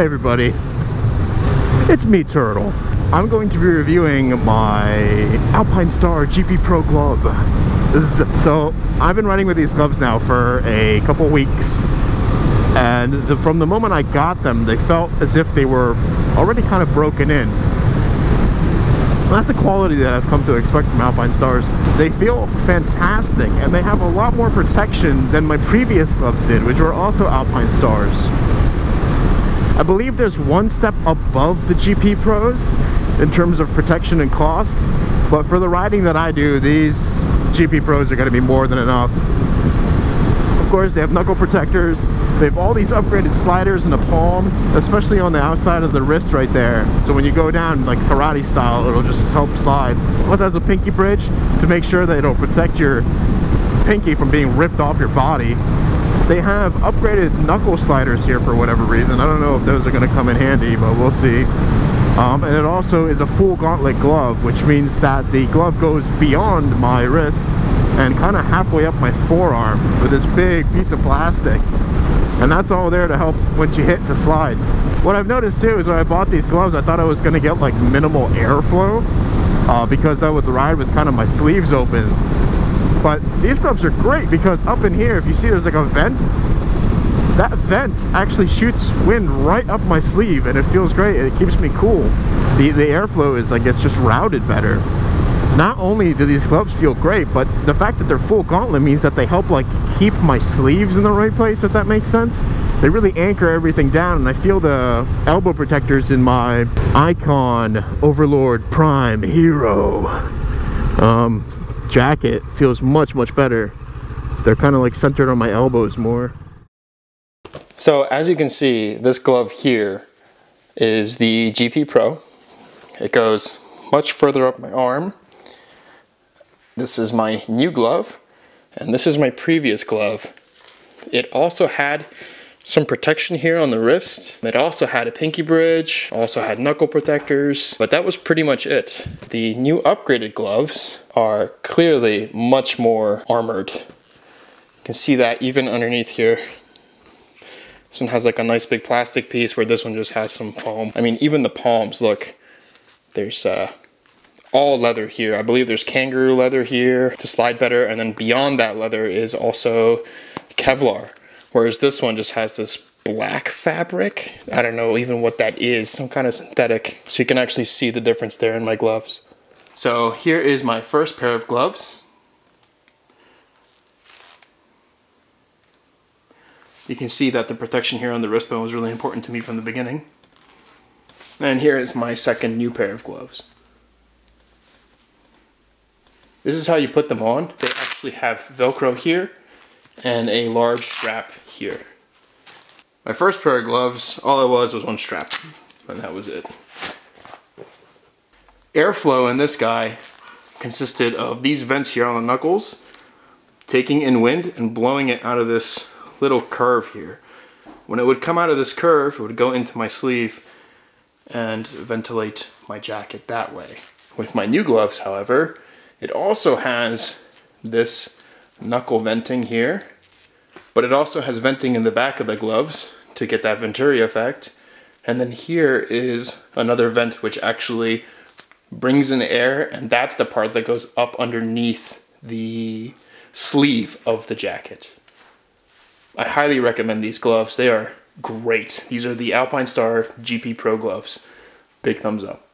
Hey everybody, it's me, Turtle. I'm going to be reviewing my Alpinestars GP Pro glove. So I've been riding with these gloves now for a couple weeks, and from the moment I got them, they felt as if they were already kind of broken in. That's the quality that I've come to expect from Alpinestars. They feel fantastic, and they have a lot more protection than my previous gloves did, which were also Alpinestars. I believe there's one step above the GP Pros in terms of protection and cost, but for the riding that I do, these GP Pros are going to be more than enough. Of course, they have knuckle protectors. They have all these upgraded sliders in the palm, especially on the outside of the wrist right there. So when you go down like karate style, it'll just help slide. Plus, it has a pinky bridge to make sure that it'll protect your pinky from being ripped off your body. They have upgraded knuckle sliders here for whatever reason. I don't know if those are going to come in handy, but we'll see. And it also is a full gauntlet glove, which means that the glove goes beyond my wrist and kind of halfway up my forearm with this big piece of plastic. And that's all there to help once you hit to slide. What I've noticed too is when I bought these gloves, I thought I was going to get like minimal airflow because I would ride with kind of my sleeves open. But these gloves are great because up in here, if you see there's like a vent, that vent actually shoots wind right up my sleeve and it feels great. It keeps me cool. The airflow is, I guess, just routed better. Not only do these gloves feel great, but the fact that they're full gauntlet means that they help like keep my sleeves in the right place, if that makes sense. They really anchor everything down, and I feel the elbow protectors in my Icon Overlord Prime Hero jacket feels much better. They're kind of like centered on my elbows more. So as you can see, this glove here is the GP Pro. It goes much further up my arm. This is my new glove, and this is my previous glove. It also had some protection here on the wrist. It also had a pinky bridge, also had knuckle protectors, but that was pretty much it. The new upgraded gloves are clearly much more armored. You can see that even underneath here. This one has like a nice big plastic piece where this one just has some foam. I mean, even the palms, look, there's all leather here. I believe there's kangaroo leather here to slide better, and then beyond that leather is also Kevlar. Whereas this one just has this black fabric. I don't know even what that is, some kind of synthetic. So you can actually see the difference there in my gloves. So here is my first pair of gloves. You can see that the protection here on the wristband was really important to me from the beginning. And here is my second new pair of gloves. This is how you put them on. They actually have Velcro here and a large strap here. My first pair of gloves, all it was one strap, and that was it. Airflow in this guy consisted of these vents here on the knuckles, taking in wind and blowing it out of this little curve here. When it would come out of this curve, it would go into my sleeve and ventilate my jacket that way. With my new gloves, however, it also has this knuckle venting here, but it also has venting in the back of the gloves to get that venturi effect. And then here is another vent which actually brings in air, and that's the part that goes up underneath the sleeve of the jacket. I highly recommend these gloves. They are great. These are the Alpinestars GP Pro gloves. Big thumbs up.